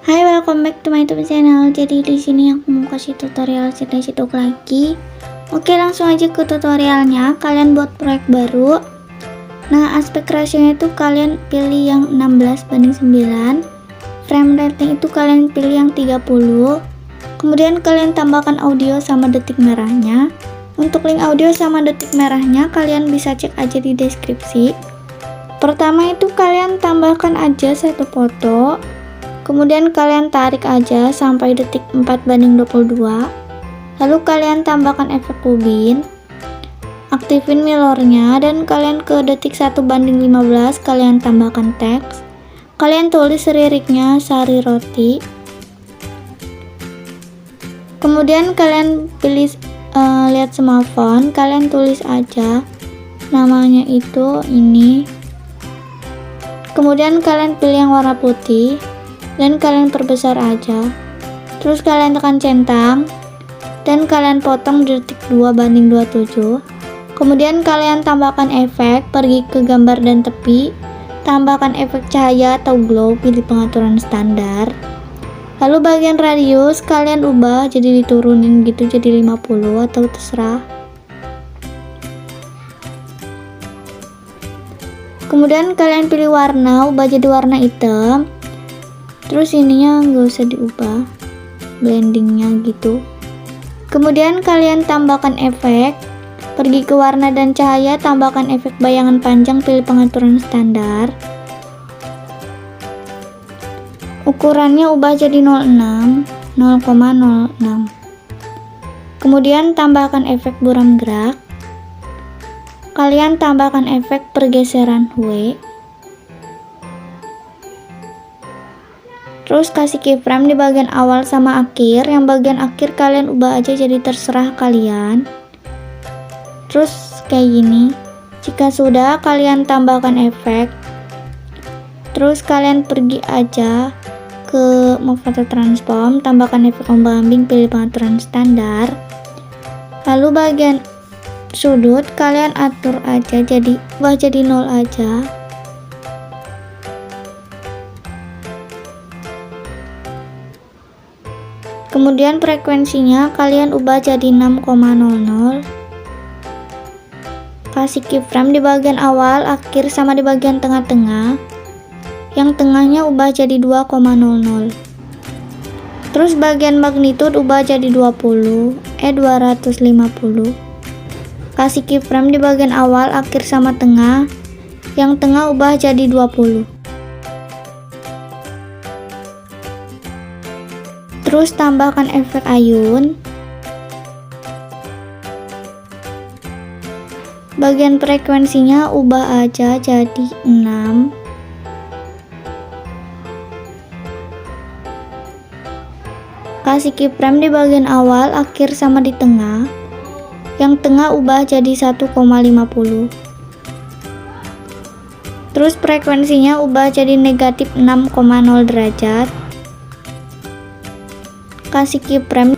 Hai, welcome back to my YouTube channel. Jadi di sini aku mau kasih tutorial cetak lagi. Oke, langsung aja ke tutorialnya. Kalian buat proyek baru. Nah, aspek rasionya itu kalian pilih yang 16:9. Frame rating itu kalian pilih yang 30. Kemudian kalian tambahkan audio sama detik merahnya. Untuk link audio sama detik merahnya kalian bisa cek aja di deskripsi. Pertama itu kalian tambahkan aja satu foto. Kemudian kalian tarik aja sampai detik 4:22. Lalu kalian tambahkan efek rubin, aktifin mirrornya, dan kalian ke detik 1:15 kalian tambahkan teks. Kalian tulis liriknya Sari Roti. Kemudian kalian pilih lihat semua font, kalian tulis aja namanya itu ini. Kemudian kalian pilih yang warna putih dan kalian perbesar aja. Terus kalian tekan centang dan kalian potong di detik 2:27. Kemudian kalian tambahkan efek, pergi ke gambar dan tepi, tambahkan efek cahaya atau glow, pilih pengaturan standar. Lalu bagian radius kalian ubah jadi diturunin gitu, jadi 50 atau terserah. Kemudian kalian pilih warna, ubah jadi warna hitam. Terus ininya nggak usah diubah, blendingnya gitu. Kemudian kalian tambahkan efek, pergi ke warna dan cahaya, tambahkan efek bayangan panjang, pilih pengaturan standar. Ukurannya ubah jadi 0,06. Kemudian tambahkan efek buram gerak. Kalian tambahkan efek pergeseran W. Terus kasih keyframe di bagian awal sama akhir. Yang bagian akhir kalian ubah aja jadi terserah kalian. Terus kayak gini. Jika sudah, kalian tambahkan efek. Terus kalian pergi aja ke move atau transform, tambahkan efek ombak-ambing, pilih pengaturan standar. Lalu bagian sudut kalian atur aja jadi ubah jadi 0 aja. Kemudian frekuensinya kalian ubah jadi 6,00. Kasih keyframe di bagian awal, akhir, sama di bagian tengah-tengah. Yang tengahnya ubah jadi 2,00. Terus bagian magnitude ubah jadi 250. Kasih keyframe di bagian awal, akhir, sama tengah. Yang tengah ubah jadi 20. Terus tambahkan efek ayun. Bagian frekuensinya ubah aja jadi 6. Kasih keyframe di bagian awal, akhir, sama di tengah. Yang tengah ubah jadi 1,50. Terus frekuensinya ubah jadi negatif 6,0 derajat. Kasih keyframe.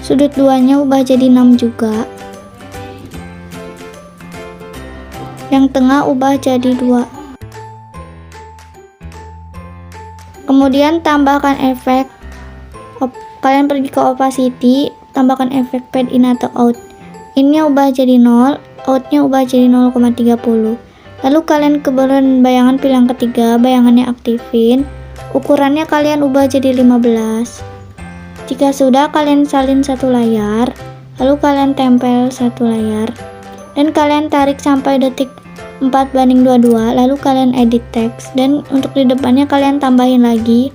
Sudut 2-nya ubah jadi 6 juga. Yang tengah ubah jadi 2. Kemudian tambahkan efek. Kalian pergi ke opacity, tambahkan efek fade in atau out. Ini ubah jadi 0. Outnya ubah jadi 0,30. Lalu kalian ke bayangan, pilih yang ketiga, bayangannya aktifin. Ukurannya kalian ubah jadi 15. Jika sudah, kalian salin satu layar. Lalu kalian tempel satu layar. Dan kalian tarik sampai detik 4:22. Lalu kalian edit teks. Dan untuk di depannya kalian tambahin lagi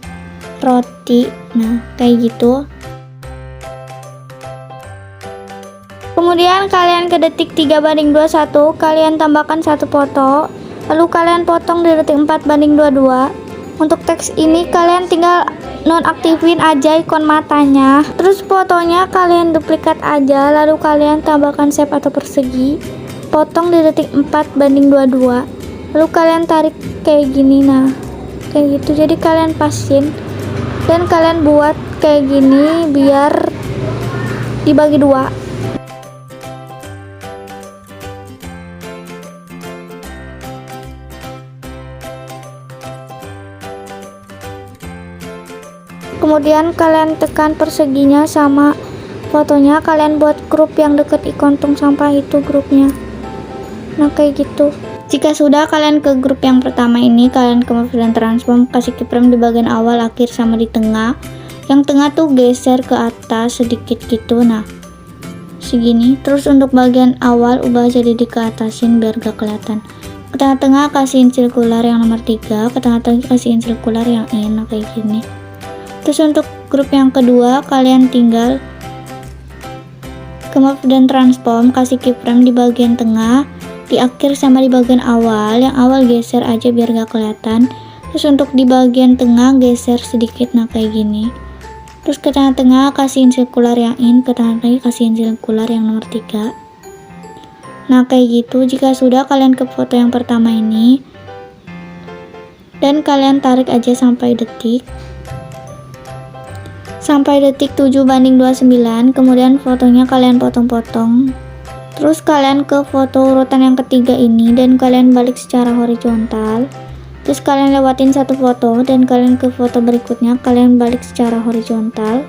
roti. Nah, kayak gitu. Kemudian kalian ke detik 3:21, kalian tambahkan satu foto, lalu kalian potong di detik 4:22. Untuk teks ini kalian tinggal nonaktifin aja ikon matanya. Terus fotonya kalian duplikat aja, lalu kalian tambahkan shape atau persegi, potong di detik 4:22. Lalu kalian tarik kayak gini, nah kayak gitu. Jadi kalian pasin dan kalian buat kayak gini biar dibagi dua. Kemudian kalian tekan perseginya sama fotonya, kalian buat grup yang deket ikon tong sampah itu grupnya. Nah kayak gitu. Jika sudah, kalian ke grup yang pertama ini, kalian ke move dan transform, kasih keyframe di bagian awal, akhir, sama di tengah. Yang tengah tuh geser ke atas sedikit gitu, nah segini. Terus untuk bagian awal ubah jadi di keatasin biar gak kelihatan. Ke tengah-tengah kasihin sirkular yang nomor 3, ke tengah-tengah kasihin sirkular yang in, nah kayak gini. Terus untuk grup yang kedua, kalian tinggal ke move dan transform, kasih keyframe di bagian tengah, di akhir, sama di bagian awal. Yang awal geser aja biar gak kelihatan. Terus untuk di bagian tengah geser sedikit, nah kayak gini. Terus ke tengah-tengah kasihin sirkular yang in, ke tengah-tengah kasihin sirkular yang nomor 3. Nah kayak gitu. Jika sudah, kalian ke foto yang pertama ini dan kalian tarik aja sampai detik 7:29. Kemudian fotonya kalian potong-potong. Terus kalian ke foto urutan yang ketiga ini dan kalian balik secara horizontal. Terus kalian lewatin satu foto dan kalian ke foto berikutnya, kalian balik secara horizontal.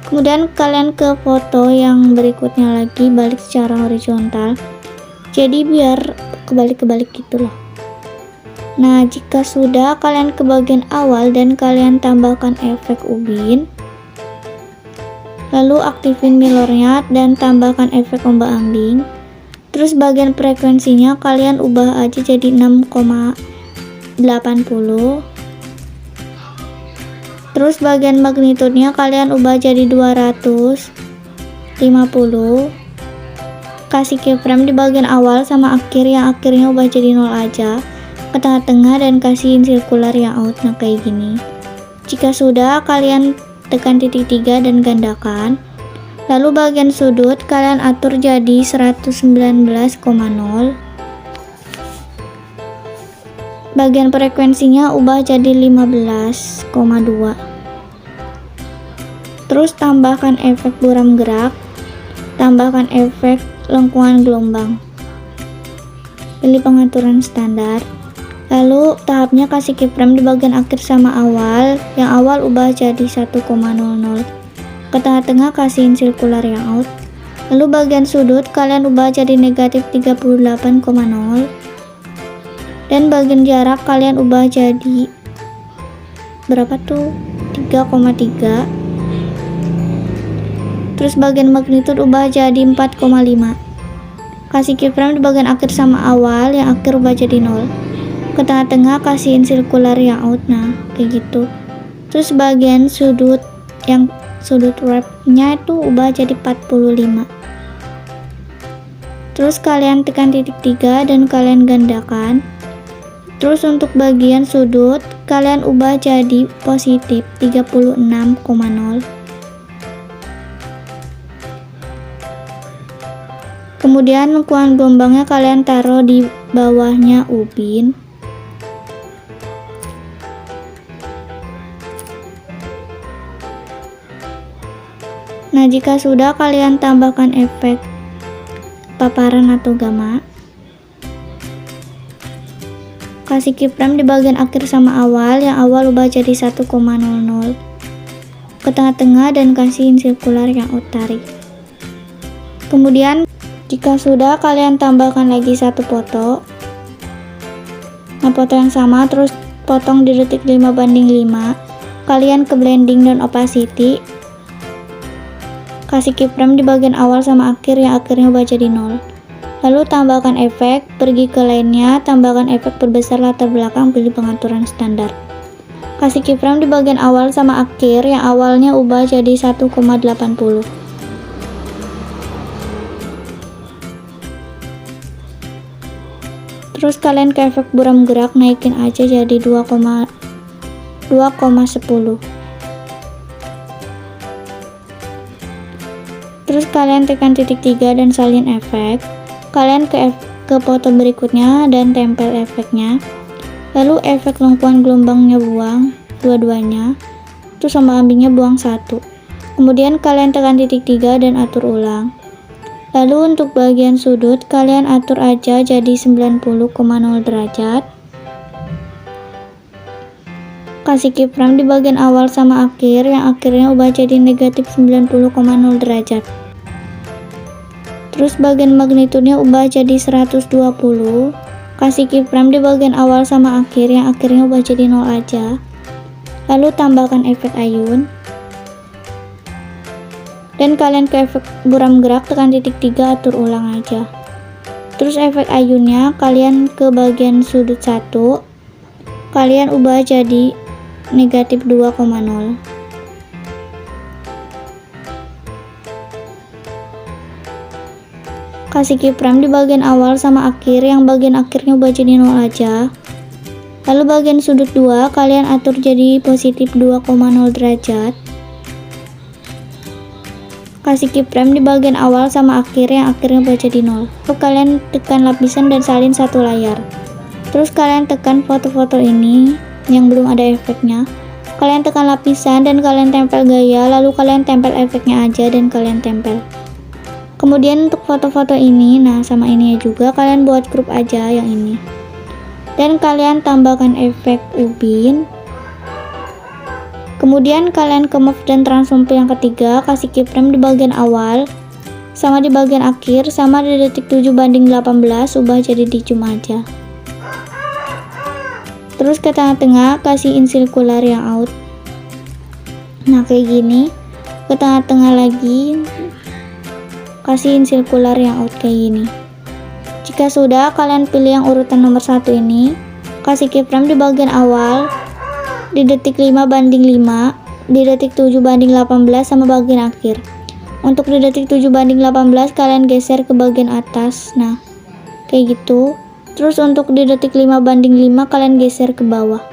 Kemudian kalian ke foto yang berikutnya lagi, balik secara horizontal. Jadi biar kebalik-kebalik gitu loh. Nah jika sudah, kalian ke bagian awal dan kalian tambahkan efek ubin. Lalu aktifin mirrornya dan tambahkan efek ombak ambing. Terus bagian frekuensinya kalian ubah aja jadi 6,80. Terus bagian magnitudenya kalian ubah jadi 250. Kasih keyframe di bagian awal sama akhir, yang akhirnya ubah jadi 0 aja. Ke tengah-tengah dan kasihin sirkular yang out, nah kayak gini. Jika sudah, kalian tekan titik 3 dan gandakan. Lalu bagian sudut kalian atur jadi 119,0. Bagian frekuensinya ubah jadi 15,2. Terus tambahkan efek buram gerak, tambahkan efek lengkungan gelombang. Pilih pengaturan standar. Lalu tahapnya kasih keyframe di bagian akhir sama awal. Yang awal ubah jadi 1,00. Ke tengah-tengah kasihin sirkular yang out. Lalu bagian sudut kalian ubah jadi negatif 38,0. Dan bagian jarak kalian ubah jadi berapa tuh? 3,3. Terus bagian magnitude ubah jadi 4,5. Kasih keyframe di bagian akhir sama awal. Yang akhir ubah jadi 0. Ke tengah-tengah kasihin sirkular yang out, nah kayak gitu. Terus bagian sudut, yang sudut wrapnya itu ubah jadi 45. Terus kalian tekan titik 3 dan kalian gandakan. Terus untuk bagian sudut kalian ubah jadi positif 36,0. Kemudian lengkungan gelombangnya kalian taruh di bawahnya ubin. Nah jika sudah, kalian tambahkan efek paparan atau gamma. Kasih keyframe di bagian akhir sama awal. Yang awal ubah jadi 1,00. Ke tengah-tengah dan kasihin sirkular yang out, tarik. Kemudian jika sudah, kalian tambahkan lagi satu foto. Nah foto yang sama terus potong di detik 5:5. Kalian ke blending dan opacity. Kasih keyframe di bagian awal sama akhir, yang akhirnya ubah jadi 0. Lalu tambahkan efek, pergi ke lainnya, tambahkan efek perbesar latar belakang, pilih pengaturan standar. Kasih keyframe di bagian awal sama akhir, yang awalnya ubah jadi 1,80. Terus kalian ke efek buram gerak, naikin aja jadi 2,10. Terus kalian tekan titik 3 dan salin efek. Kalian ke foto berikutnya dan tempel efeknya. Lalu efek lengkungan gelombangnya buang dua-duanya. Terus sama ambingnya buang 1. Kemudian kalian tekan titik 3 dan atur ulang. Lalu untuk bagian sudut kalian atur aja jadi 90,0 derajat. kasih keyframe di bagian awal sama akhir, yang akhirnya ubah jadi negatif 90,0 derajat. Terus bagian magnitudenya ubah jadi 120, kasih keyframe di bagian awal sama akhir, yang akhirnya ubah jadi 0 aja. Lalu tambahkan efek ayun. Dan kalian ke efek buram gerak, tekan titik 3, atur ulang aja. Terus efek ayunnya kalian ke bagian sudut 1, kalian ubah jadi negatif 2,0. Kasih keyframe di bagian awal sama akhir, yang bagian akhirnya ubah jadi 0 aja. Lalu bagian sudut 2 kalian atur jadi positif 2,0 derajat. Kasih keyframe di bagian awal sama akhir, yang akhirnya ubah jadi 0. Lalu kalian tekan lapisan dan salin satu layar. Terus kalian tekan foto-foto ini yang belum ada efeknya. Kalian tekan lapisan dan kalian tempel gaya, lalu kalian tempel efeknya aja dan kalian tempel. Kemudian untuk foto-foto ini, nah sama ini juga kalian buat grup aja yang ini. Dan kalian tambahkan efek ubin. Kemudian kalian ke move dan transform yang ketiga, kasih keyframe di bagian awal sama di bagian akhir, sama di detik 7:18, ubah jadi di zoom aja. Terus ke tengah-tengah kasih in circular yang out. Nah kayak gini. Ke tengah-tengah lagi kasih in circular yang out kayak gini. Jika sudah, kalian pilih yang urutan nomor 1 ini, kasih keyframe di bagian awal di detik 5:5, di detik 7:18 sama bagian akhir. Untuk di detik 7:18 kalian geser ke bagian atas, nah kayak gitu. Terus untuk di detik 5:5 kalian geser ke bawah.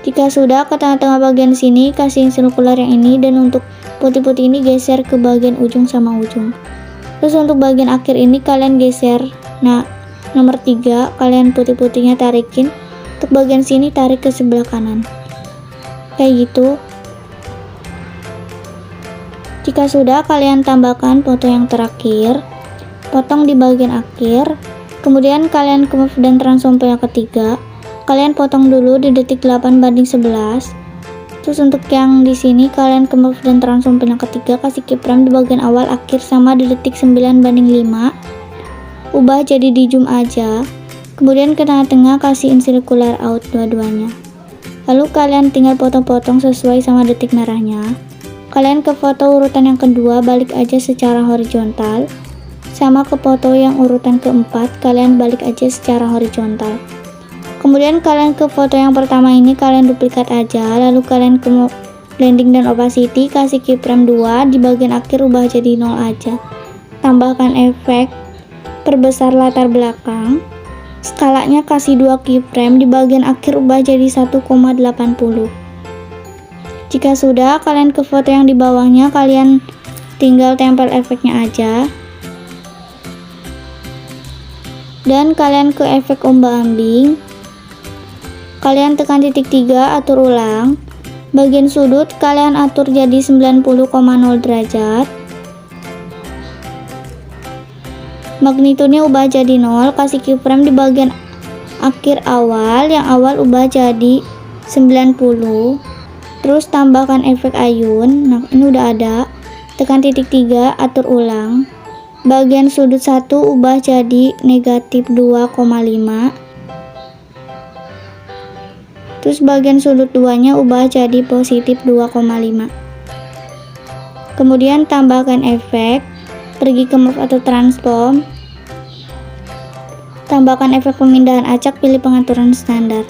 Jika sudah, ke tengah-tengah bagian sini kasih sirkular yang ini, dan untuk putih-putih ini geser ke bagian ujung sama ujung. Terus untuk bagian akhir ini kalian geser, nah nomor 3 kalian putih-putihnya tarikin. Untuk bagian sini tarik ke sebelah kanan kayak gitu. Jika sudah, kalian tambahkan foto yang terakhir, potong di bagian akhir. Kemudian kalian ke move dan transform yang ketiga, kalian potong dulu di detik 8:11. Terus untuk yang di sini kalian ke move dan transform yang ketiga, kasih keyframe di bagian awal akhir sama di detik 9:5, ubah jadi di zoom aja. Kemudian ke tengah-tengah kasih in circular out dua-duanya. Lalu kalian tinggal potong-potong sesuai sama detik merahnya. Kalian ke foto urutan yang kedua, balik aja secara horizontal. Sama ke foto yang urutan keempat, kalian balik aja secara horizontal. Kemudian kalian ke foto yang pertama ini kalian duplikat aja. Lalu kalian ke blending dan opacity, kasih keyframe 2, di bagian akhir ubah jadi 0 aja. Tambahkan efek perbesar latar belakang. Skalanya kasih 2 keyframe, di bagian akhir ubah jadi 1,80. Jika sudah, kalian ke foto yang di bawahnya, kalian tinggal tempel efeknya aja. Dan kalian ke efek ombak-ambing. Kalian tekan titik 3, atur ulang. Bagian sudut kalian atur jadi 90,0 derajat. Magnitudenya ubah jadi 0, kasih keyframe di bagian akhir awal, yang awal ubah jadi 90. Terus tambahkan efek ayun, nah ini udah ada. Tekan titik 3, atur ulang. Bagian sudut 1 ubah jadi negatif 2,5. Terus bagian sudut 2 nya ubah jadi positif 2,5. Kemudian tambahkan efek, pergi ke move atau transform. Tambahkan efek pemindahan acak, pilih pengaturan standar.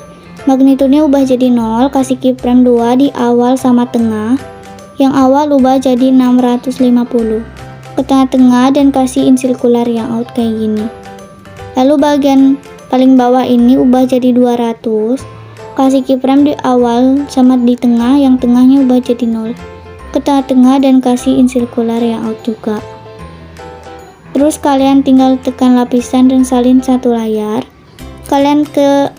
Magnitudenya ubah jadi 0, kasih keyframe 2 di awal sama tengah. Yang awal ubah jadi 650. Ke tengah-tengah dan kasih in circular yang out kayak gini. Lalu bagian paling bawah ini ubah jadi 200. Kasih keyframe di awal sama di tengah, yang tengahnya ubah jadi 0. Ke tengah-tengah dan kasih in circular yang out juga. Terus kalian tinggal tekan lapisan dan salin satu layar. Kalian ke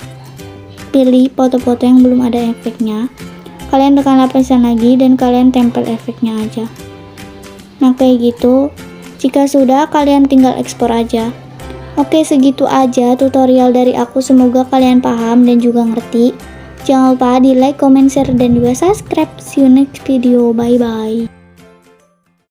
pilih foto-foto yang belum ada efeknya. Kalian tekan lapisan lagi dan kalian tempel efeknya aja. Nah kayak gitu. Jika sudah, kalian tinggal ekspor aja. Oke, segitu aja tutorial dari aku, semoga kalian paham dan juga ngerti. Jangan lupa di like, comment, share, dan juga subscribe. See you next video, bye bye.